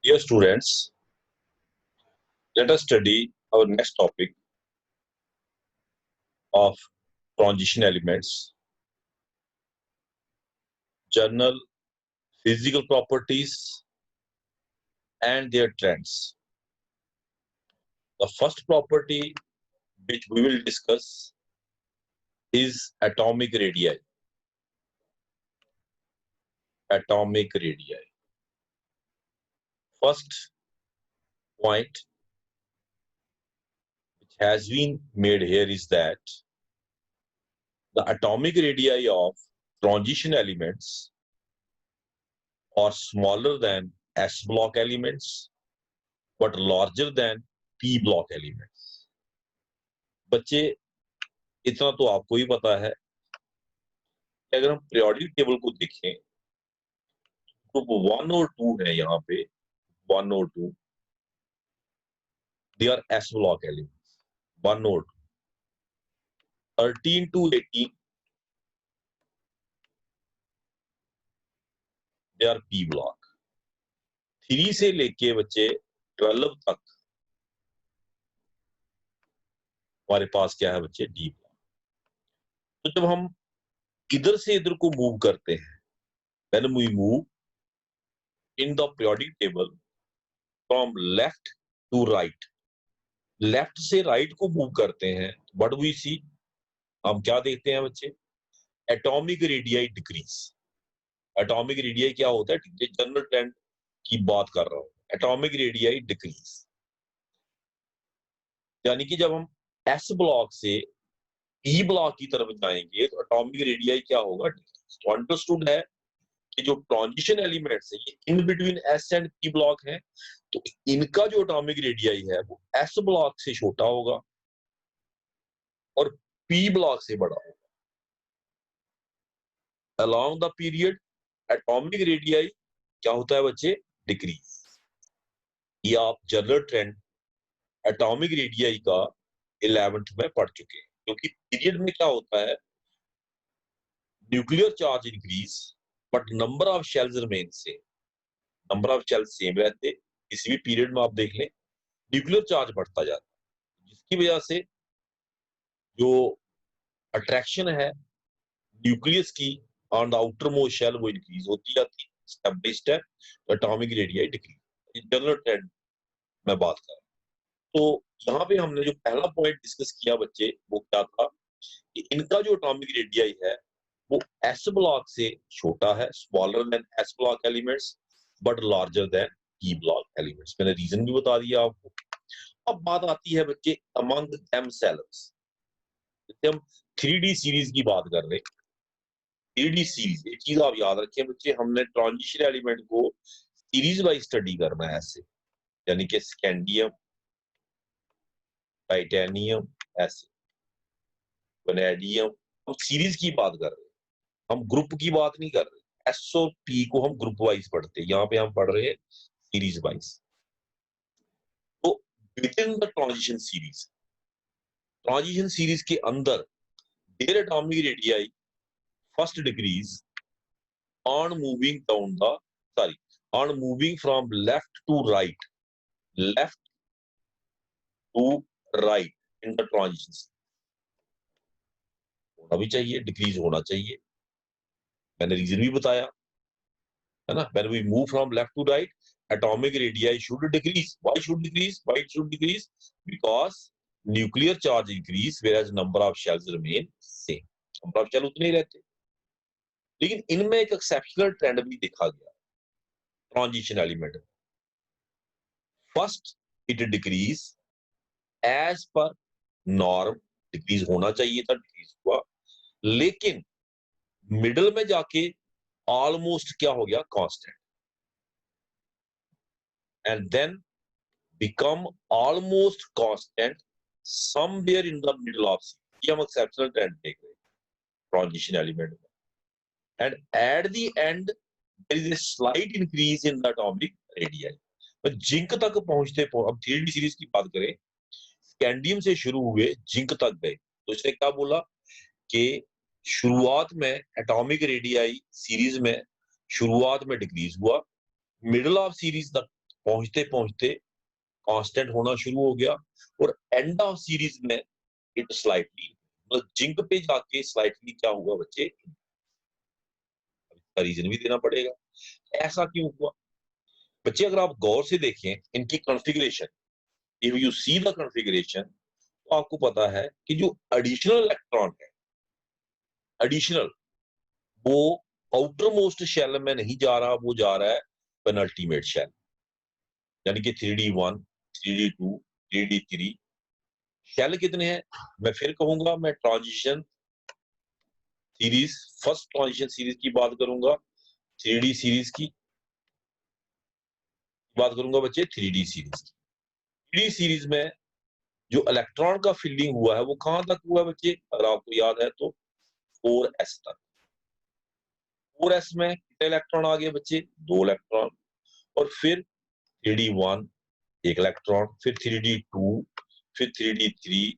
Dear students, let us study our next topic of transition elements, general physical properties and their trends. The first property which we will discuss is atomic radii. Atomic radii. First point which has been made here is that the atomic radii of transition elements are smaller than S block elements but larger than P block elements. बच्चे इतना तो आपको ही पता है कि अगर हम periodic table को देखें ग्रुप 1 और 2 है यहाँ पे 1 और 2 they R S block elements 1 और 2 13 to 18 they R P block 3 से लेके बच्चे 12 तक हमारे पास क्या है बच्चे डी ब्लॉक। तो जब हम इधर से इधर को मूव करते हैं when we move in the periodic table from left to right, left से राइट को मूव करते हैं व्हाट वी सी, हम क्या देखते हैं बच्चे, atomic radii decrease. Atomic radii क्या होता है, जनरल ट्रेंड की बात कर रहा हूं, एटॉमिक रेडियाई डिक्रीज, यानी कि जब हम एस ब्लॉक से पी ब्लॉक की तरफ जाएंगे तो एटॉमिक रेडियाई क्या होगा, तो अंडरस्टूड है कि जो ट्रांजिशन एलिमेंट्स है ये in between S and P block है, तो इनका जो एटॉमिक रेडियाई है वो एस ब्लॉक से छोटा होगा और पी ब्लॉक से बड़ा होगा। Along the period atomic radii क्या होता है बच्चे, डिक्रीज। ये आप जनरल ट्रेंड एटॉमिक रेडियाई का 11th में पढ़ चुके हैं, क्योंकि पीरियड में क्या होता है, nuclear charge increase but number of shells remain same, number of shells same रहते, किसी भी पीरियड में आप देख लें न्यूक्लियर चार्ज बढ़ता जाता है, जिसकी वजह से जो अट्रैक्शन है न्यूक्लियस की on the outermost shell वो इंक्रीज होती जाती है step by step, atomic radii decrease. General trend में बात कर रहा हूं। तो यहाँ पे हमने जो पहला पॉइंट डिस्कस किया बच्चे वो क्या था कि इनका जो एटॉमिक रेडियाई है वो एस ब्लॉक से छोटा है, smaller than S block elements but larger than P block elements. मैंने रीजन भी बता दिया आपको। अब बात आती है बच्चे अमंग देमसेल्व्स, जैसे हम 3D सीरीज की बात कर रहे हैं, 3D सीरीज, एक चीज आप याद रखें बच्चे, हमने ट्रांजिशन एलिमेंट को सीरीज वाइज स्टडी करना है ऐसे, यानी कि स्कैंडियम, टाइटेनियम, ऐसे वैनेडियम, हम सीरीज की बात कर रहे हैं, हम ग्रुप की बात नहीं कर रहे। एस और पी को हम ग्रुप वाइज पढ़ते हैं, यहाँ पे हम पढ़ रहे हैं सीरीज वाइज। तो with in the transition series के अंदर their atomic radii first decrease on moving down the on moving from left to right in the transitions होना भी चाहिए, डिक्रीज होना चाहिए, मैंने रीजन भी बताया है ना। when we move from left to right atomic radii should decrease. Why it should decrease? Because nuclear charge increase whereas number of shells remain same, number of shell उतने ही रहते। लेकिन इनमें एक एक्सेप्शनल ट्रेंड भी देखा गया transition element, first it decrease as per norm, decrease होना चाहिए था, डिक्रीज हुआ, लेकिन मिडल में जाके ऑलमोस्ट क्या हो गया, constant, and then become almost constant somewhere in the middle of C. ये हम एक्सेप्शनल ट्रेंड देख रहे हैं ट्रांजिशन एलिमेंट में, and at the end there is a slight increase in the atomic radii. Zinc तक पहुंचते अब 3D सीरीज की बात करें, स्कैंडियम से शुरू हुए जिंक तक गए, तो इसने क्या बोला कि शुरुआत में एटॉमिक रेडियाई सीरीज में शुरुआत में डिक्रीज हुआ, मिडिल ऑफ सीरीज तक पहुंचते पहुंचते कांस्टेंट होना शुरू हो गया और एंड ऑफ सीरीज में इट स्लाइटली, मतलब जिंक पे जाके स्लाइटली क्या हुआ बच्चे, इसका रीजन भी देना पड़ेगा ऐसा क्यों हुआ। बच्चे अगर आप गौर से देखें इनकी configuration, if you see the configuration, तो आपको पता है कि जो एडिशनल इलेक्ट्रॉन है, एडिशनल, वो आउटर मोस्ट शेल में नहीं जा रहा, वो जा रहा है पेनल्टीमेट शेल, यानी कि 3D1, 3D2, 3D3। शेल कितने हैं मैं फिर कहूंगा, मैं transition series, first transition series की बात करूंगा, 3D सीरीज की बात करूंगा बच्चे, 3D सीरीज की। 3D सीरीज में जो इलेक्ट्रॉन का फिलिंग हुआ है वो कहां तक हुआ है बच्चे, अगर आपको याद है तो 4s तक। 4s में कितने इलेक्ट्रॉन आ गए बच्चे, 2 इलेक्ट्रॉन, और फिर 3D1 एक इलेक्ट्रॉन, फिर 3D2, फिर 3D3,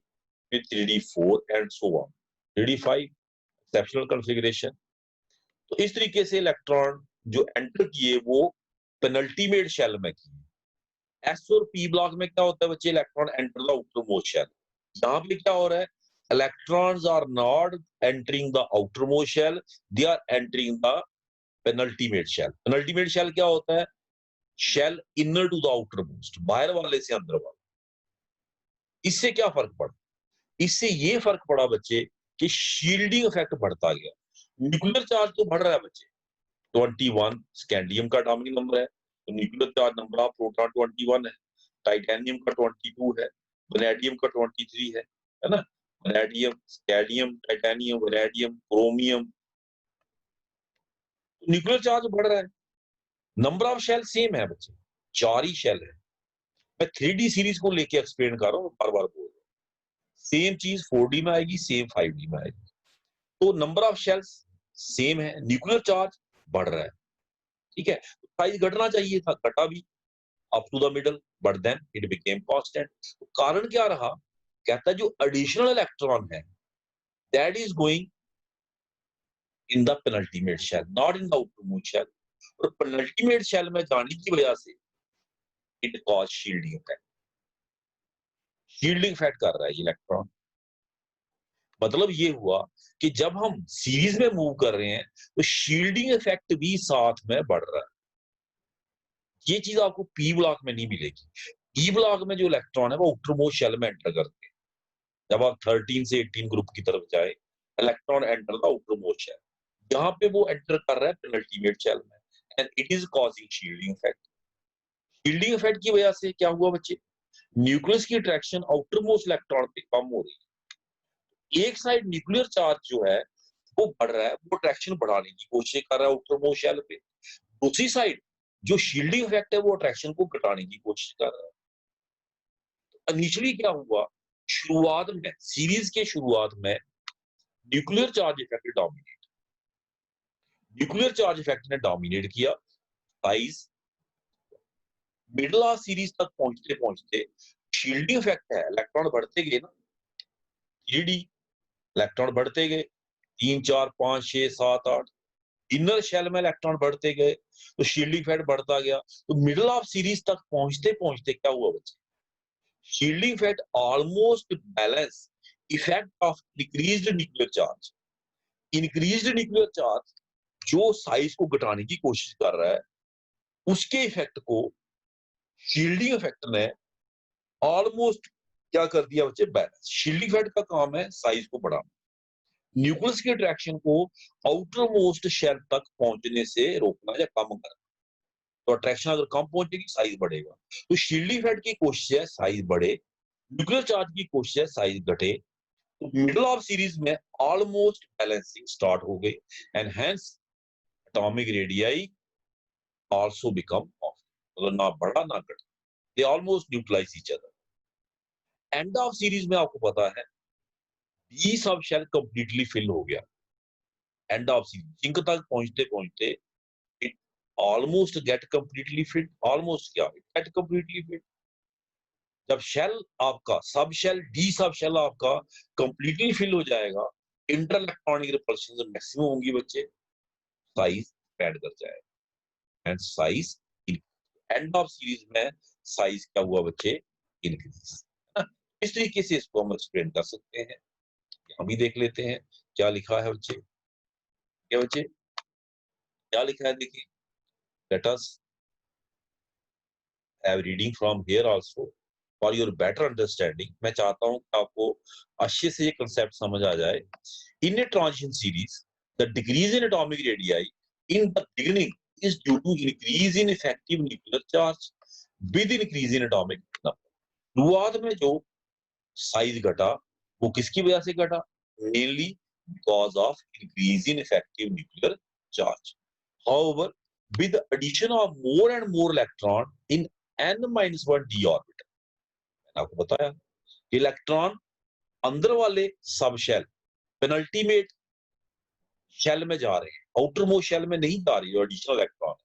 फिर 3D4 and so on 3D5, exceptional configuration. तो इस तरीके से इलेक्ट्रॉन जो एंटर किए वो पेनल्टीमेट शेल में किए। एस और पी ब्लॉक में क्या होता है बच्चे, electron enter the outermost shell. यहाँ पे क्या हो रहा है, electrons are not entering the outermost shell, they are entering the penultimate shell. Penultimate shell क्या होता है, shell inner to the outermost, बाहर वाले से अंदर वाला। इससे क्या फर्क पड़ा, इससे ये फर्क पड़ा बच्चे कि शील्डिंग इफेक्ट बढ़ता गया। न्यूक्लियर चार्ज तो बढ़ रहा है बच्चे, 21 स्कैंडियम का एटॉमिक नंबर है, तो nuclear charge number of proton 21 है। टाइटेनियम का 22 है, वैनेडियम का 23 है ना। Vanadium, scandium, titanium, vanadium, chromium, तो न्यूक्लियर चार्ज बढ़ रहा है। नंबर ऑफ शेल सेम है बच्चे, 4 ही शेल है। मैं 3D सीरीज को लेके एक्सप्लेन कर रहा हूँ, बार बार बोल रहा हूँ। सेम चीज 4D में आएगी, सेम 5D में आएगी। तो नंबर ऑफ शेल्स सेम है, न्यूक्लियर चार्ज बढ़ रहा है, ठीक है। साइज घटना चाहिए था, घटा भी up to the middle, but then it became constant. तो कारण क्या रहा, कहता है जो एडिशनल इलेक्ट्रॉन है that is going in the penultimate shell, not in the outermost shell. और पेनल्टीमेट शेल में जाने की वजह से it cause shielding effect, shielding effect कर रहा है इलेक्ट्रॉन। मतलब ये हुआ कि जब हम सीरीज में मूव कर रहे हैं तो शील्डिंग इफेक्ट भी साथ में बढ़ रहा है। ये चीज आपको पी ब्लॉक में नहीं मिलेगी। पी ब्लॉक में जो इलेक्ट्रॉन है वो आउटरमोस्ट शेल में एंटर करते हैं। जब आप 13 से 18 ग्रुप की तरफ जाए, electron enter the outermost shell, यहाँ पे वो एंटर कर रहा है पेनल्टीमेट शेल में, and it is causing shielding effect. Shielding effect की वजह से क्या हुआ बच्चे, न्यूक्लियस की अट्रैक्शन आउटरमोस्ट इलेक्ट्रॉन पे कम हो रही है। एक साइड न्यूक्लियर चार्ज जो है वो बढ़ रहा है, वो अट्रैक्शन बढ़ाने की कोशिश कर रहा है आउटरमोस्ट शेल पे। दूसरी साइड जो शील्डिंग इफेक्ट है वो अट्रैक्शन को घटाने की कोशिश कर रहा है। इनिशियली क्या हुआ, शुरुआत में, सीरीज के शुरुआत में nuclear charge effect dominate, nuclear charge effect ने डोमिनेट किया। साइज मिडिल ऑफ सीरीज तक पहुंचते पहुंचते शील्डिंग इफेक्ट है, इलेक्ट्रॉन बढ़ते गए ना, 3D इलेक्ट्रॉन बढ़ते गए, 3 4 5 6 7 8, इनर शेल में इलेक्ट्रॉन बढ़ते गए तो शील्डिंग इफेक्ट बढ़ता गया। तो मिडिल ऑफ सीरीज तक पहुंचते पहुंचते क्या हुआ बच्चे, shielding effect almost balance effect of decreased nuclear charge. Increased nuclear charge जो साइज को घटाने की कोशिश कर रहा है, उसके इफेक्ट को शील्डिंग इफेक्ट ने ऑलमोस्ट क्या कर दिया बच्चे, बैलेंस। शील्डिंग इफेक्ट का काम है साइज को बढ़ाना, न्यूक्लियस की अट्रैक्शन को आउटर मोस्ट शेल तक पहुंचने से रोकना या कम करना। तो अट्रैक्शन अगर कम पहुंचेगी साइज बढ़ेगा। तो शील्डिंग इफेक्ट की कोशिश है साइज बढ़े, न्यूक्लियर चार्ज की कोशिश है साइज घटे। तो मिडिल ऑफ सीरीज में ऑलमोस्ट बैलेंसिंग स्टार्ट हो गई, and hence atomic radii also become of, मतलब ना बढ़ा ना घटा, they almost neutralize each other. And of series में आपको पता है डी सब शेल कंप्लीटली फिल हो गया। एंड ऑफ सीरीज जिंक तक पहुंचते पहुंचते it almost get completely fit, almost क्या, इट गेट कंप्लीटली फिट। जब शेल आपका सब शेल, डी सब शेल आपका कंप्लीटली फिल हो जाएगा, इंटर इलेक्ट्रॉनिक रिपल्शन मैक्सिमम होंगी बच्चे, साइज एक्सपैंड कर जाएगा, and size and of series में साइज क्या हुआ बच्चे, इंक्रीज। इस तरीके से इसको हम एक्सप्लेन कर सकते हैं। हम भी देख लेते हैं क्या लिखा है बच्चे, क्या बच्चे क्या लिखा है, देखिए let us have reading from here also for your better understanding. मैं चाहता हूं कि आपको अच्छे से ये कंसेप्ट समझ आ जाए। In a transition series the decrease in atomic radii in the beginning is due to increase in effective nuclear charge with increase in atomic number। शुरुआत में जो साइज घटा वो किसकी वजह से घटा, mainly because of increase in effective nuclear charge. However with the addition of more and more electron in n-1d orbital, मैंने आपको बताया इलेक्ट्रॉन अंदर वाले सब शेल पेनल्टीमेट शेल में जा रहे हैं, आउटर मोस्ट शेल में नहीं जा रही है additional electron.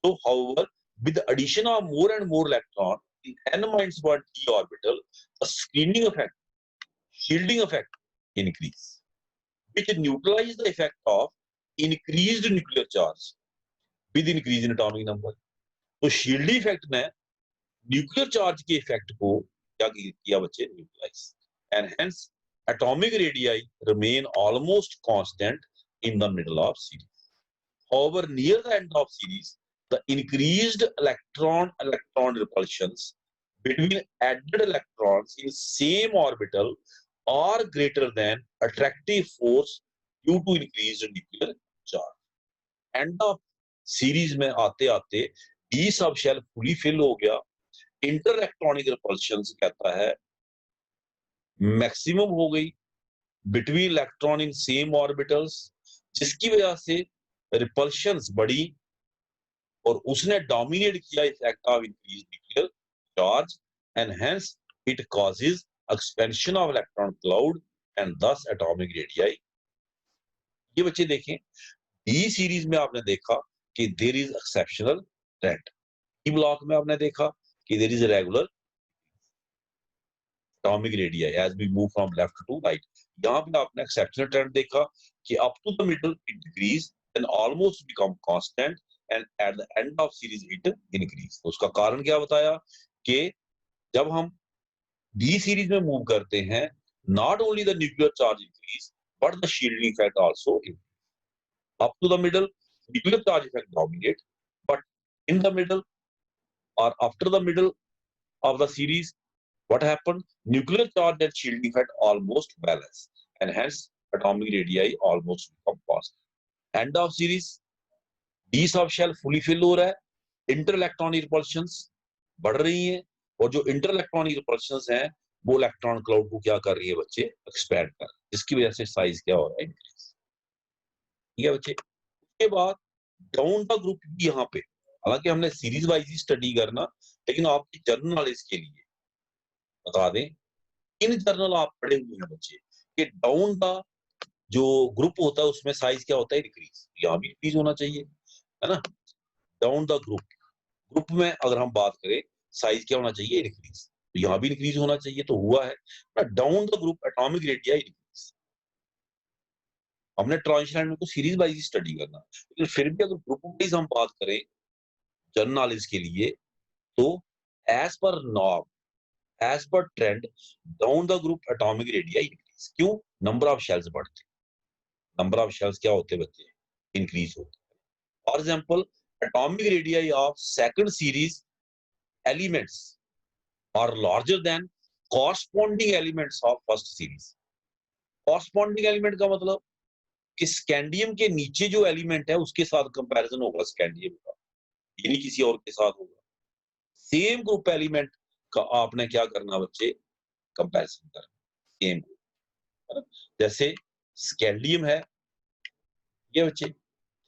So, however, with the addition of more and more electron in n-1d orbital, the screening effect, shielding effect increase, which neutralize the effect of increased nuclear charge with increase in atomic number। तो shielding effect ने nuclear charge के effect को क्या किया बच्चे, neutralize, and hence atomic radii remain almost constant in the middle of series। However, near the end of series, the increased electron repulsions between added electrons in same orbital are greater than attractive force due to increased nuclear charge। End of series में आते आते d सब shell fully fill हो गया, inter electronic repulsions कहता है maximum हो गई between electron in same orbitals, जिसकी वजह से रिपल्शंस बढ़ी और उसने डोमिनेट किया effect of increase nuclear charge and hence it causes expansion of electron cloud and thus atomic radii. ये बच्चे देखें डी सीरीज में आपने देखा कि there is exceptional trend, E block में आपने देखा कि there is regular atomic radii as we move from left to right. यहां पे आपने एक्सेप्शनल ट्रेंड देखा कि up to the middle it decrease and almost become constant and at the end of series it increase. तो उसका कारण क्या बताया कि जब हम डी सीरीज में मूव करते हैं not only the nuclear charge increase but the shielding effect also increase. Up to the middle nuclear charge effect dominate, but in the middle और after the middle of the series, what happened? Nuclear charge and shielding effect almost balance, and hence atomic radii almost become constant. End of series, d sub shell fully fill हो रहा है, inter electronic repulsions बढ़ रही हैं और जो inter electronic repulsions हैं वो इलेक्ट्रॉन क्लाउड को क्या कर रही है बच्चे, एक्सपैंड कर, जिसकी वजह से साइज क्या हो रहा है, इंक्रीज। ठीक है बच्चे। उसके बाद डाउन द ग्रुप भी यहाँ पे, हालांकि हमने सीरीज वाइज ही स्टडी करना, लेकिन आपकी जनरल नॉलेज के लिए बता दें, इन जनरल आप पढ़े हुए हैं बच्चे कि डाउन द जो ग्रुप होता है उसमें साइज क्या होता है, इंक्रीज। यहाँ भी इंक्रीज होना चाहिए, है ना। डाउन द ग्रुप में अगर हम बात करें साइज क्या होना चाहिए, इंक्रीज। तो यहाँ भी इंक्रीज होना चाहिए, तो हुआ है ना। Down the group atomic radii increase. हमने ट्रांजिशन एलिमेंट को सीरीज वाइज स्टडी करना, लेकिन फिर भी अगर ग्रुप वाइज हम बात करें जनरल नॉलेज के लिए, तो as per norm, as per trend, down the group atomic radii increase. क्यों? नंबर ऑफ शेल्स बढ़ते, नंबर ऑफ शेल्स क्या होते बच्चे, इंक्रीज होते। For example atomic radii of second series elements are larger than corresponding elements of first series. Corresponding element का मतलब कि scandium के नीचे जो एलिमेंट है उसके साथ कंपैरिजन होगा स्कैंडियम का, ये नहीं किसी और के साथ होगा। सेम ग्रुप एलिमेंट का आपने क्या करना बच्चे, कंपैरिजन करना सेम। जैसे स्कैंडियम है ये बच्चे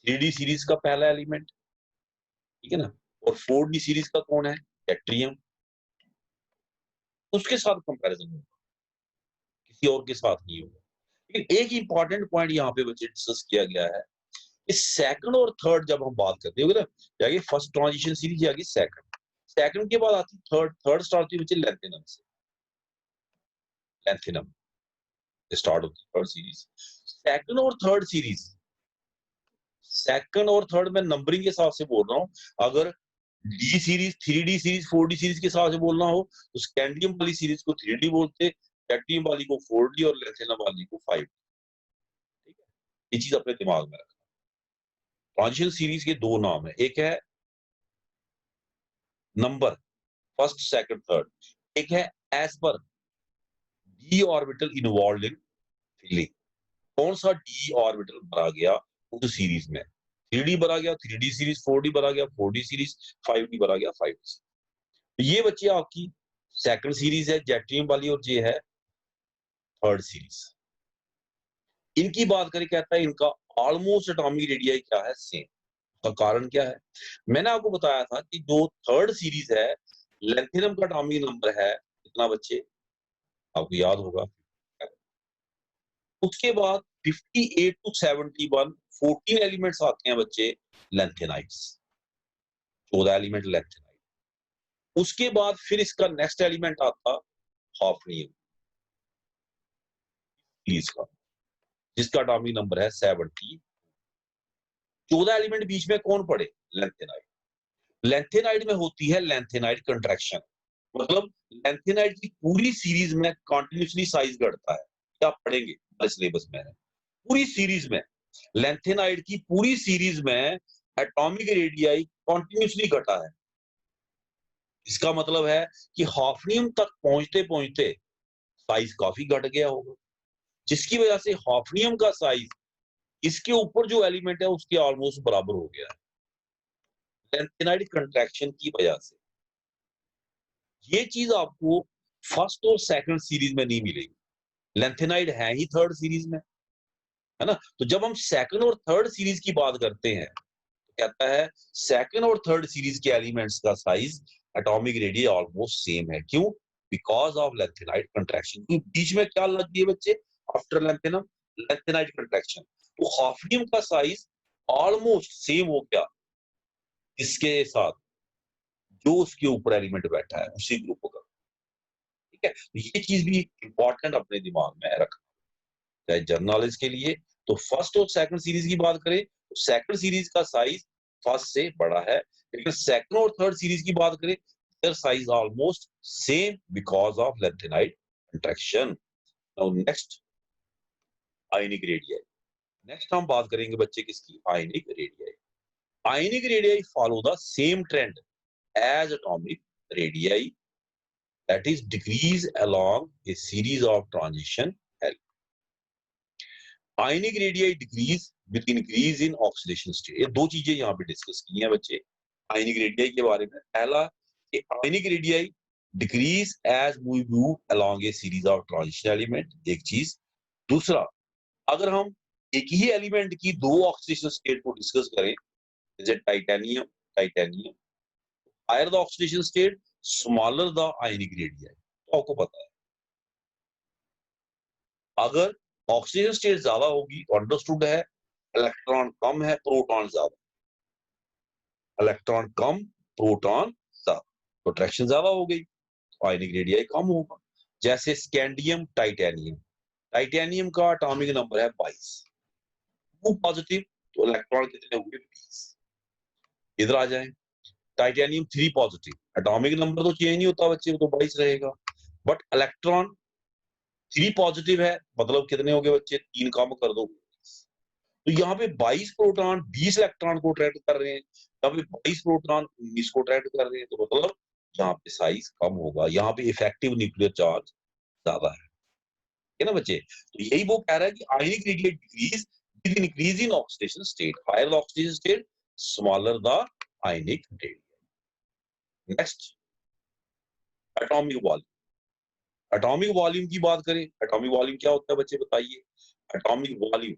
3D सीरीज का पहला एलिमेंट, ठीक है ना, और 4D सीरीज का कौन है, एक्ट्रियम। उसके साथ कंपैरिजन होगा, किसी और के साथ नहीं होगा। लेकिन एक इंपॉर्टेंट पॉइंट यहाँ पे बच्चे डिस्कस किया गया है कि सेकंड और थर्ड जब हम बात करते हैं ना, फर्स्ट ट्रांजिशन सीरीज आ गई, सेकंड के बाद आती थर्ड स्टार्ट होती है बच्चे लेंथेनम से, लेंथेनम स्टार्ट होती है थर्ड सीरीज। सेकंड और थर्ड में नंबरिंग के हिसाब से बोल रहा हूं, अगर D series, 3D series, 4D series के हिसाब से बोलना हो तो स्कैंडियम वाली सीरीज को 3D बोलते, कैडमियम वाली को 4D और लैंथेनम वाली को 5D। ठीक है, ये चीज अपने दिमाग में रखना। ट्रांजिशन सीरीज के दो नाम है, एक है नंबर फर्स्ट सेकंड थर्ड, एक है as per D orbital involve in filling. कौन सा डी ऑर्बिटल भरा गया उस सीरीज में, 3D भरा गया 3D सीरीज, 4D भरा गया 4D सीरीज, 5D भरा गया 5D। ये बच्चे आपकी सेकंड सीरीज है जैक्टियम वाली, और ये है थर्ड सीरीज। इनकी बात करें, कहता है इनका ऑलमोस्ट एटॉमिक रेडियाई क्या है, सेम। का कारण क्या है, मैंने आपको बताया था कि जो थर्ड सीरीज है लैंथेनम का एटॉमिक नंबर है कितना बच्चे, आपको याद होगा। उसके बाद 58 to 71 14 एलिमेंट्स आते हैं बच्चे लैंथेनाइट्स, 14 एलिमेंट लैंथेनाइट। उसके बाद फिर इसका नेक्स्ट एलिमेंट आता हाफनियम का, जिसका एटॉमिक नंबर है 70। 14 एलिमेंट बीच में कौन पड़े, लैंथेनाइट। लैंथेनाइट में होती है लैंथेनाइट कंट्रैक्शन, मतलब लैंथेनाइट की पूरी सीरीज में कंटिन्यूसली साइज घटता है। क्या पढ़ेंगे हमारे सिलेबस में है, पूरी सीरीज में लैंथेनाइट की पूरी सीरीज में एटॉमिक रेडियाई कंटिन्यूसली घटा है। इसका मतलब है कि हाफनियम तक पहुंचते पहुंचते साइज काफी घट गया होगा, जिसकी वजह से हाफनियम का साइज इसके ऊपर जो एलिमेंट है उसके ऑलमोस्ट बराबर हो गया है लैंथेनाइट कंट्रैक्शन की वजह से। ये चीज आपको फर्स्ट और सेकंड सीरीज में नहीं मिलेगी, लैंथेनाइट है ही थर्ड सीरीज में, है ना। तो जब हम सेकंड और थर्ड सीरीज की बात करते हैं तो कहता है सेकंड और थर्ड सीरीज के एलिमेंट्स का size atomic radius almost same है। क्यों, बिकॉज ऑफ लैंथेनाइट कंट्रैक्शन। बीच में क्या लग गई बच्चे, आफ्टर लैंथेनम लैंथेनाइट कंट्रैक्शन, तो हाफनियम का साइज ऑलमोस्ट सेम हो गया इसके साथ जो उसके ऊपर एलिमेंट बैठा है उसी ग्रुप का। ठीक है, तो ये चीज भी इंपॉर्टेंट अपने दिमाग में रखना, चाहे जनरल नॉलेज के लिए। तो फर्स्ट और सेकंड सीरीज की बात करें तो सेकंड सीरीज का साइज फर्स्ट से बड़ा है, लेकिन सेकंड और थर्ड सीरीज की बात करें their size almost same because of lanthanide contraction. Now next ionic radii. Next हम बात करेंगे बच्चे किसकी, ionic radii. Ionic radii follow the same trend as atomic radii, that is decrease along a series of transition L. Ionic radii decrease with increase in oxidation state. ये दो चीजें यहाँ पे डिस्कस की हैं बच्चे आयनिक रेडियाई के बारे में। पहला कि ionic radii decrease as we move along a series of transition element, एक चीज। दूसरा, अगर हम एक ही एलिमेंट की दो ऑक्सीडेशन स्टेट को डिस्कस करें, जैसे titanium titanium, higher the oxidation state smaller the ionic radii. तो आपको पता है अगर ऑक्सीजन स्टेट ज्यादा होगी तो अंडरस्टूड है इलेक्ट्रॉन कम है प्रोटॉन ज्यादा, इलेक्ट्रॉन कम प्रोटॉन ज्यादा, तो अट्रैक्शन ज्यादा हो गई, आयनिक रेडियाई कम होगा। जैसे स्कैंडियम टाइटेनियम, टाइटेनियम का एटॉमिक नंबर है 22, वो पॉजिटिव, तो इलेक्ट्रॉन कितने हुए 20। इधर आ जाए टाइटेनियम 3 पॉजिटिव, एटॉमिक नंबर तो चेंज नहीं होता बच्चे, तो 22 रहेगा, बट इलेक्ट्रॉन 3 पॉजिटिव है, मतलब कितने हो गए बच्चे, 3 कम कर दो। तो यहाँ पे 22 प्रोटॉन 20 इलेक्ट्रॉन को अट्रैक्ट कर रहे हैं, यहाँ पे 22 प्रोटॉन 19 को अट्रैक्ट कर रहे हैं, तो मतलब यहाँ पे साइज कम होगा, यहाँ पे इफेक्टिव न्यूक्लियर चार्ज ज्यादा है ना बच्चे। तो यही वो कह रहा है कि ionic radius decrease with increase in oxidation state, higher the oxidation state smaller the ionic radius. Next atomic volume. Atomic volume की बात करें, एटॉमिक वॉल्यूम क्या होता है बच्चे बताइए। एटॉमिक वॉल्यूम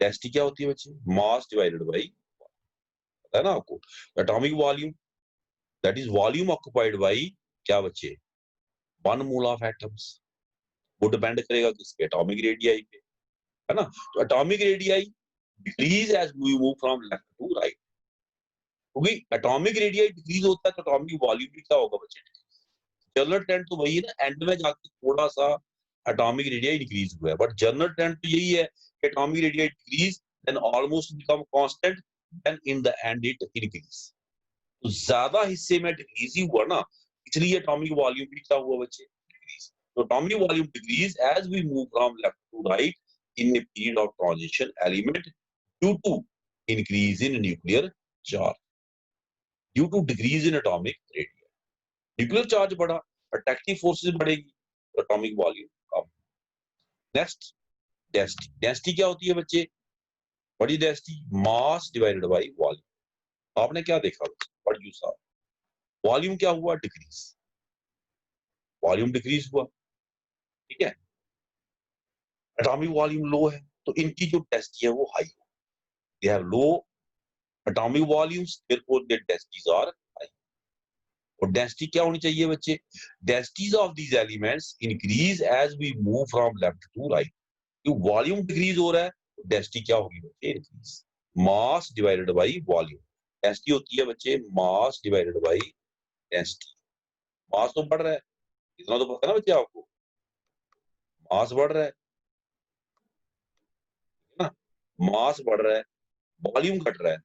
डेंसिटी क्या होती है बच्चे, मास डिवाइडेड बाई, पता है ना आपको। Atomic volume that is volume occupied by क्या बच्चे, 1 मोल ऑफ एटम्स। वो डिपेंड करेगा किसके, एटॉमिक रेडियाई पे, है ना। तो atomic radii decrease as we move from left to right, क्योंकि एटॉमिक रेडियाई डिक्रीज होता है तो एटॉमिक वॉल्यूम भी क्या होगा बच्चे, जनरल ट्रेंड तो वही है ना, एंड में जाके थोड़ा सा एटॉमिक रेडियाई डिक्रीज हुआ है, बट जनरल ट्रेंड तो यही है कि atomic radii decrease then almost become constant then in the end it increase. तो ज्यादा हिस्से में डिक्रीज ही हुआ ना, इसलिए एटॉमिक वॉल्यूम भी क्या हुआ बच्चे, डिक्रीज. तो atomic volume decrease as we move from left to right in a period of transition element due to increase in nuclear charge, due to decrease in atomic radius. Nuclear charge बढ़ा, attractive forces बढ़ेगी, atomic volume कम. Next density. Density क्या होती है बच्चे, what is density, mass divided by volume. आपने क्या देखा बच्चे, व्हाट यू सॉ, वॉल्यूम क्या हुआ, डिक्रीज, वॉल्यूम डिक्रीज हुआ, ठीक है. एटॉमिक वॉल्यूम लो है तो इनकी जो डेंसिटी है वो हाई है. They have low atomic volumes, therefore their densities are high. और डेंसिटी क्या होनी चाहिए बच्चे, densities of these elements increase as we move from left to right. क्यों वॉल्यूम डिक्रीज हो रहा है, डेंसिटी क्या होगी बच्चे, increase. Mass divided by volume. Density होती है बच्चे mass divided by density. Mass तो बढ़ रहा है, इतना तो पता है ना बच्चे आपको, मास बढ़ रहा है ना, मास बढ़ रहा है, वॉल्यूम घट रहा है,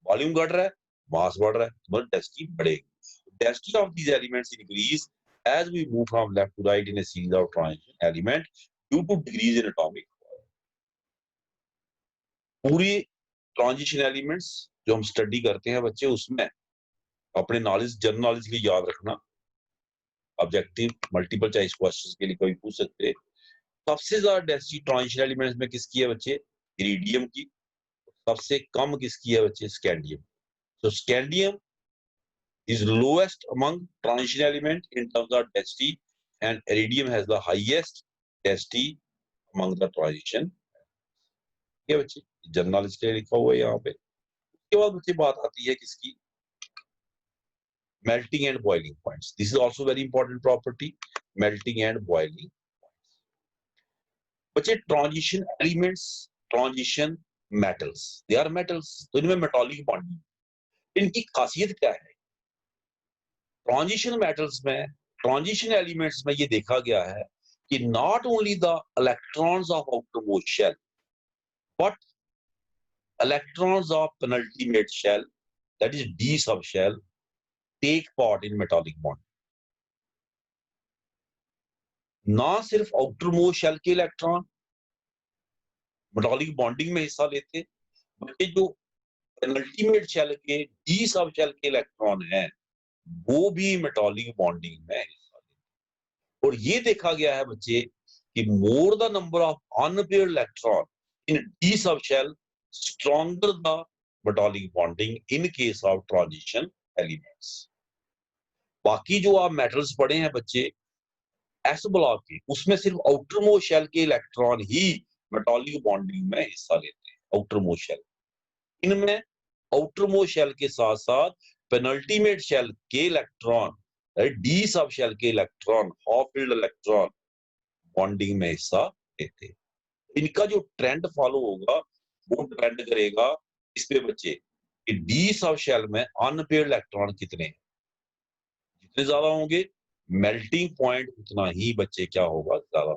वॉल्यूम घट रहा है, मास बढ़ रहा है, तो डेंसिटी बढ़ेगी. Density of these elements increase as we move from left to right in a series of transition element due to decrease in atomic. पूरी ट्रांजिशन एलिमेंट्स जो हम स्टडी करते हैं बच्चे, उसमें अपने नॉलेज, जनरल नॉलेज के लिए याद रखना, ऑब्जेक्टिव मल्टीपल चॉइस क्वेश्चंस के लिए कोई पूछ सकते हैं. सबसे ज्यादा डेंसिटी ट्रांजिशन एलिमेंट्स में किसकी है बच्चे, इरिडियम की. सबसे कम किसकी है बच्चे, स्कैंडियम. तो scandium is lowest among transition element in terms of density, and iridium has the highest density among the transition. ये बच्चे जनरल के लिखा हुआ है यहाँ पे. उसके बाद बच्चे बात आती है किसकी, melting and boiling points. This is also very important property, melting and boiling points. बच्चे transition elements, transition metals, they are metals, तो इनमें मेटालिक बॉन्डिंग, इनकी खासियत क्या है. ट्रांजिशन मेटल्स में, ट्रांजिशन एलिमेंट्स में ये देखा गया है कि not only the electrons of outermost shell but electrons of penultimate shell, that is d सब shell, take part in metallic bond. ना सिर्फ आउटरमोस्ट शेल के इलेक्ट्रॉन मेटालिक बॉन्डिंग में हिस्सा लेते, बल्कि जो पेनल्टीमेट शेल के, डी सब शेल के इलेक्ट्रॉन हैं, वो भी मेटालिक बॉन्डिंग में हिस्सा लेते. और ये देखा गया है बच्चे कि more the number of unpaired electron in d सब shell, stronger the metallic bonding in case of transition elements. बाकी जो आप मेटल्स पढ़े हैं बच्चे एस ब्लॉक के, उसमें सिर्फ आउटरमोस्ट शेल के इलेक्ट्रॉन ही मेटालिक बॉन्डिंग में हिस्सा लेते हैं, आउटरमोस्ट शेल. इनमें आउटरमोस्ट शेल के साथ साथ पेनल्टीमेट शेल के इलेक्ट्रॉन, डी सब शेल के electron, half field electron bonding में हिस्सा लेते हैं. इनका जो ट्रेंड फॉलो होगा वो डिपेंड करेगा इस पे बच्चे कि डी सब शेल में अनपेयर्ड इलेक्ट्रॉन कितने हैं. जितने ज्यादा होंगे मेल्टिंग पॉइंट उतना ही बच्चे क्या होगा, ज्यादा.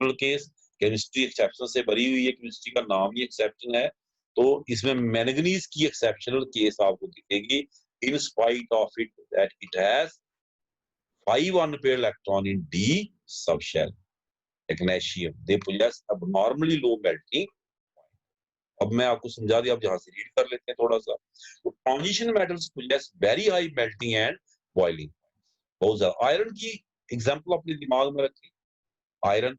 केस केमिस्ट्री एक्सेप्शन से भरी हुई है, केमिस्ट्री का नाम ही एक्सेप्शन है, तो इसमें मैंगनीज की एक्सेप्शनल केस आपको दिखेगी. In spite of it that it has 5 unpaired electron in d सब shell, magnesium, they possess abnormally low melting. अब मैं आपको समझा दिया, आप जहां से रीड कर लेते हैं थोड़ा सा. तो transition metals possess very high melting and boiling, बहुत ज्यादा. आयरन की एग्जांपल अपने दिमाग में रखें, iron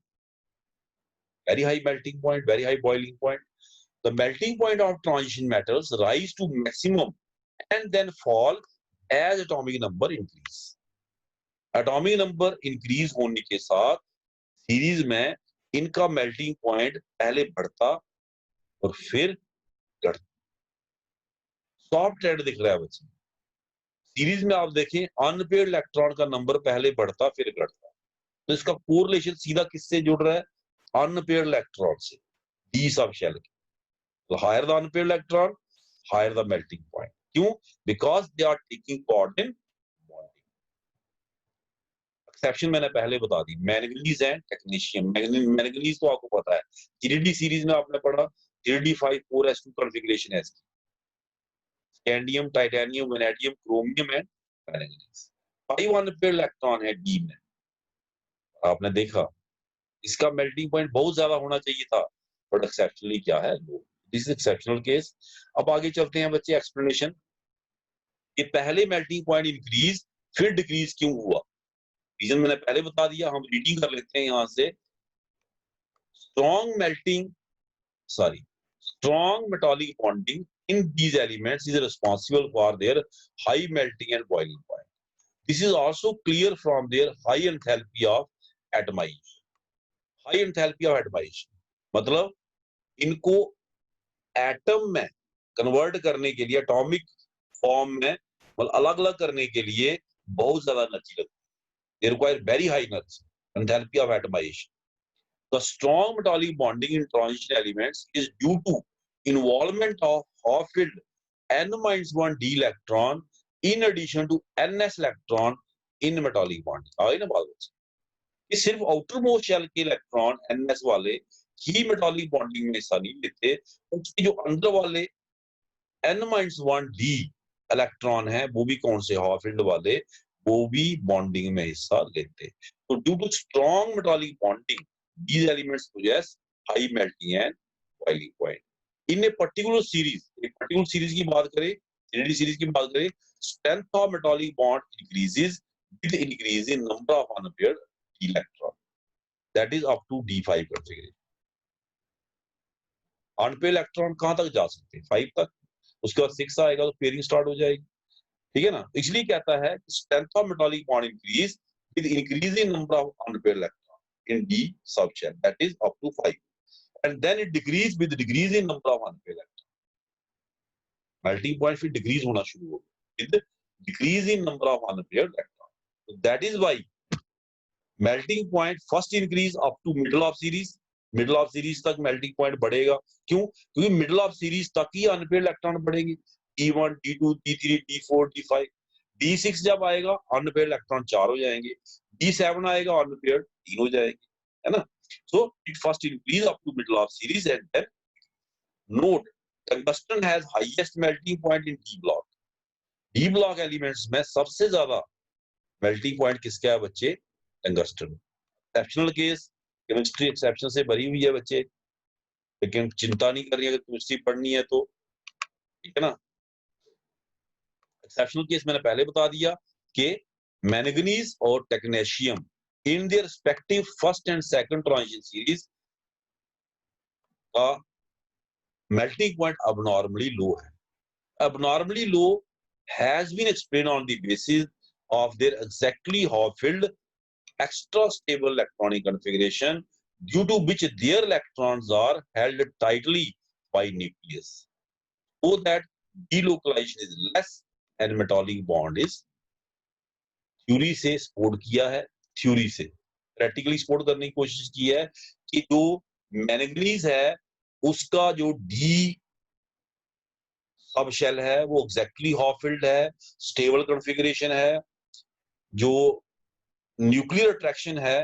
very high melting point, very high boiling point. The melting point of transition metals rise to maximum and then fall as atomic number increase. Atomic number increase होने के साथ सीरीज में इनका मेल्टिंग पॉइंट पहले बढ़ता और फिर घटता. सॉफ्ट ट्रेंड दिख रहा है बच्चे. सीरीज में आप देखें अनपेयर्ड इलेक्ट्रॉन का नंबर पहले बढ़ता फिर घटता, तो इसका कोरिलेशन सीधा किससे जुड़ रहा है, अनपेयर्ड इलेक्ट्रॉन से, डी सब शेल के. तो higher the unpaired electron, higher the melting point. क्यों, because they are taking part in bonding. Exception मैंने पहले बता दी, मैंगनीज एंड टेक्नीशियम. मैंगनीज तो आपको पता है, इरिडी सीरीज में आपने पढ़ा, 3d5 4s2 configuration है इसकी, scandium, titanium, vanadium, chromium and manganese. 5 unpaired electron है डी में। आपने देखा इसका मेल्टिंग पॉइंट बहुत ज्यादा होना चाहिए था, बट एक्सेप्शनली क्या है, low. This is exceptional case. अब आगे चलते हैं बच्चे, एक्सप्लेनेशन। ये पहले मेल्टिंग पॉइंट इंक्रीज फिर डिक्रीज क्यों हुआ? रीजन मैंने पहले बता दिया, हम रीडिंग कर लेते हैं यहां से। strong metallic bonding in these elements is responsible for their high melting and boiling point. This is also clear from their high enthalpy of atomization. High enthalpy of atomization मतलब इनको एटम में convert करने के लिए, atomic form में मतलब अलग अलग करने के लिए बहुत ज्यादा एनर्जी लगती है। They require very high energy, enthalpy of atomization. The strong metallic bonding in transition elements is due to involvement of half-filled n-1d electron in addition to ns electron in metallic bonding. आगे ना बात बच्चे, कि सिर्फ outer most shell के electron ns वाले ही metallic bonding में हिस्सा नहीं लेते, उसके जो अंदर वाले n-1d इलेक्ट्रॉन है वो भी कौन से, हाफ-फिल्ड वाले, वो भी बॉन्डिंग में हिस्सा लेते। तो due to strong metallic bonding these elements possess high melting and boiling point. In a particular series, एक particular series की बात करें, 3D series की बात करें, strength of metallic bond increases with increase in number of unpaired electron. That is up to D5 configuration. Unpaired electron कहां तक जा सकते हैं? 5 तक। उसके बाद 6 आएगा तो पेयरिंग स्टार्ट हो जाएगी, ठीक है ना। इसलिए कहता है strength of metallic bond increase with increasing number of unpaired electron in D subshell, that is up to 5, and then it decrease with decrease in number of unpaired electrons. Melting point फिर decrease होना शुरू होगा with decrease in number of unpaired electrons. So that is why melting point first increase up to middle of series, middle of series तक melting point बढ़ेगा। क्यों? क्योंकि middle of series तक ही unpaired electron बढ़ेंगे, D1, D2, D3, D4, D5, D6 जब आएगा unpaired electron 4 हो जाएंगे, D7 आएगा unpaired 3 हो जाएंगे, है ना। So it first increase up to middle of series and then note tungsten has highest melting point in D block. D block elements में सबसे ज्यादा melting point किसका है बच्चे? Tungsten. Exceptional case, chemistry exception से भरी हुई है बच्चे, लेकिन चिंता नहीं करनी अगर केमिस्ट्री पढ़नी है तो, ठीक है ना। एक्सेप्शनल केस मैंने पहले बता दिया कि मैंगनीज और टेक्नेशियम in their respective first and second transition series का melting point abnormally low है। Abnormally low has been explained on the basis of their exactly half-filled extra stable electronic configuration, due to which their electrons are held tightly by nucleus, so that delocalization is less and metallic bond is theory से support किया है, theory से practically support करने की कोशिश की है कि जो मैंगनीज है उसका जो डी सब शेल है वो एग्जैक्टली हाफ-फिल्ड है, स्टेबल कॉन्फ़िगरेशन है, जो न्यूक्लियर अट्रैक्शन है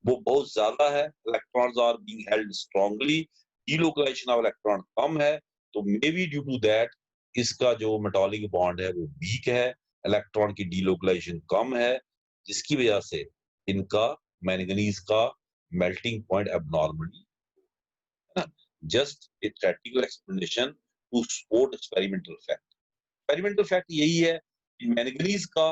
वो बहुत ज्यादा है, electrons are being held strongly, delocalisation of electron कम है, तो may be due to that इसका जो मेटालिक बॉन्ड है वो वीक है, इलेक्ट्रॉन की डीलोकलाइजेशन कम है, जिसकी वजह से इनका मैंगनीज का मेल्टिंग पॉइंट एबनॉर्मली, है ना। Just a theoretical explanation to support experimental fact. Experimental fact यही है कि मैंगनीज का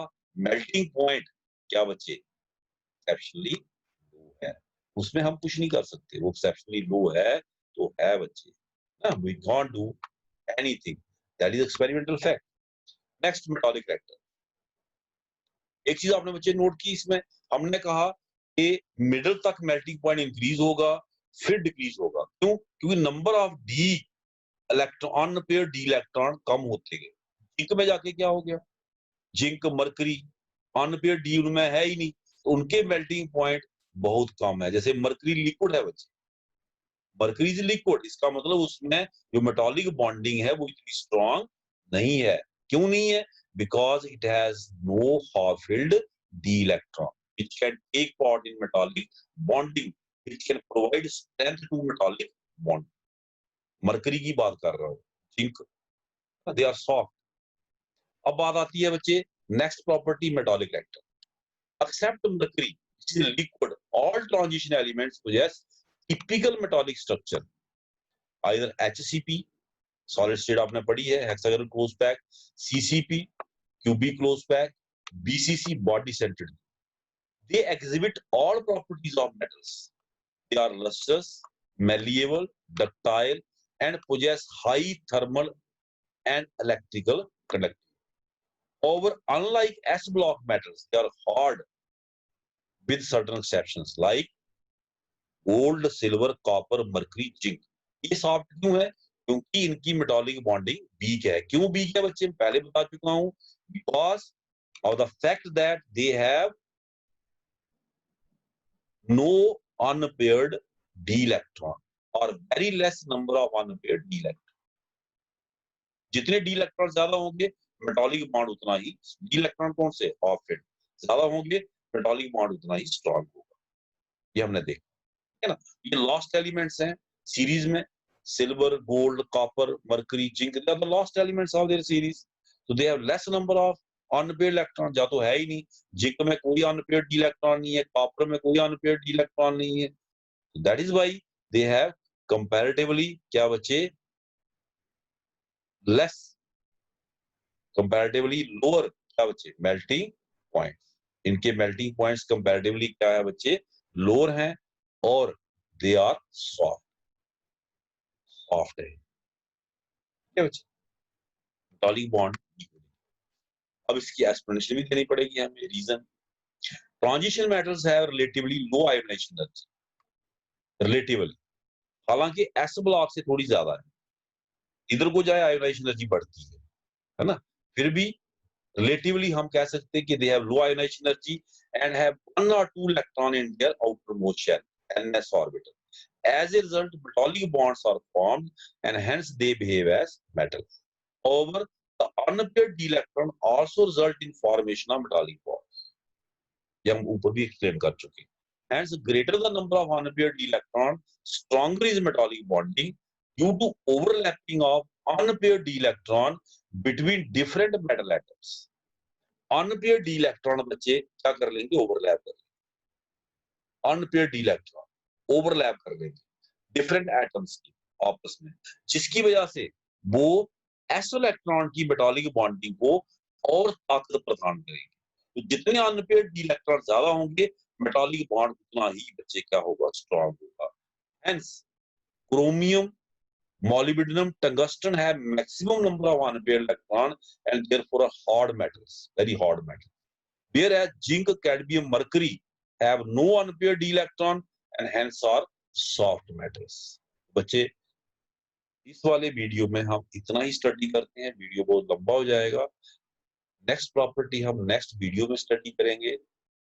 मेल्टिंग पॉइंट क्या बच्चे? एक्सेप्शनली लो है, उसमें हम कुछ नहीं कर सकते, वो एक्सेप्शनली लो है तो है बच्चे, ना। We can't do anything, that is experimental fact. Next metallic reactor, एक चीज आपने बच्चे नोट की, इसमें हमने कहा कि मिडिल तक मेल्टिंग पॉइंट इंक्रीज होगा फिर डिक्रीज होगा। क्यों? क्योंकि number of d electron, unpaired d electron कम होते गए। जिंक में जाके क्या हो गया? जिंक, मरकरी, अनपेयर डी उनमें है ही नहीं, तो उनके मेल्टिंग पॉइंट बहुत कम है। जैसे मरकरी लिक्विड है बच्चे, मरकरी इज लिक्विड, इसका मतलब उसमें जो मेटालिक बॉन्डिंग है वो इतनी स्ट्रॉन्ग नहीं है। क्यों नहीं है? Because it has no half filled d electron which can take part in metallic bonding, which can provide strength to metallic bond. Mercury की बात कर रहा हूँ, जिंक, दे आर सॉफ्ट। अब बात आती है बच्चे next property metallic electron. Except mercury, which is a liquid, all transition elements possess typical metallic structure, either HCP, solid state आपने पढ़ी है, hexagonal close pack, CCP, cubic close pack, BCC, body centered. They exhibit all properties of metals. They are lustrous, malleable, ductile, and possess high thermal and electrical conductivity. However, unlike S block metals, they are hard with certain exceptions like gold, silver, copper, mercury, zinc. ये soft क्यों है? क्योंकि इनकी metallic bonding week है। क्यों week है बच्चे? मैं पहले बता चुका हूं, because of the fact that they have no unpaired d electron और very less number of unpaired d electron. जितने डी इलेक्ट्रॉन ज्यादा होंगे मेटालिक बॉन्ड उतना ही, डी इलेक्ट्रॉन कौन से? ऑफ इट ज्यादा होंगे मेटालिक बॉन्ड उतना ही स्ट्रॉन्ग होगा। ये हमने देखा है ना। ये लॉस्ट एलिमेंट्स हैं सीरीज में, silver, gold, copper, mercury, zinc, they are the last elements of their series, so they have less number of unpaired electron। या तो है ही नहीं, जिंक में कोई अनपेयर्ड डी इलेक्ट्रॉन नहीं है, कॉपर में कोई अनपेयर्ड डी इलेक्ट्रॉन नहीं है, that is why they have comparatively क्या बच्चे, लेस, कंपैरेटिवली लोअर क्या बच्चे, मेल्टिंग पॉइंट। इनके मेल्टिंग पॉइंट्स कंपैरेटिवली क्या है बच्चे, लोअर हैं और दे आर सॉफ्ट, सॉफ्ट है क्या बच्चे, मेटालिक बॉन्ड। अब इसकी एक्सप्लेनेशन भी देनी पड़ेगी हमें, reason. Transition metals have relatively low ionization energy, relatively, हालांकि एस ब्लॉक से थोड़ी ज्यादा है, इधर को जाए आयोनाइजेशन एनर्जी बढ़ती है ना, फिर भी रिलेटिवली हम कह सकते हैं कि they have low ionization energy and have 1 or 2 electron in their outermost shell, ns orbital. As a result, metallic bonds are formed and hence they behave as metals. However, the unpaired d electron also result in formation of metallic bonds. ये हम ऊपर भी explain कर चुके हैं। Hence, greater the number of unpaired d electron, stronger is metallic bonding due to overlapping of unpaired d electron between different metal atoms. Unpaired d electron बच्चे क्या कर लेंगे, ओवरलैप कर लेंगे, unpaired d electron ओवरलैप कर लेंगे different atoms की आपस में, जिसकी वजह से वो एस इलेक्ट्रॉन की मेटालिक बॉन्डिंग को और ताकत प्रदान करेंगे। तो जितने अनपेयर्ड डी इलेक्ट्रॉन ज्यादा होंगे मेटालिक बॉन्ड उतना ही बच्चे क्या होगा, स्ट्रॉन्ग होगा। Hence chromium, molybdenum, tungsten have maximum number of unpaired electron and therefore are hard metals, very hard metal. Whereas zinc, cadmium, mercury have no unpaired d electron and hence are soft metals. बच्चे इस वाले video में हम इतना ही study करते हैं, video बहुत लंबा हो जाएगा। नेक्स्ट प्रॉपर्टी हम नेक्स्ट वीडियो में स्टडी करेंगे।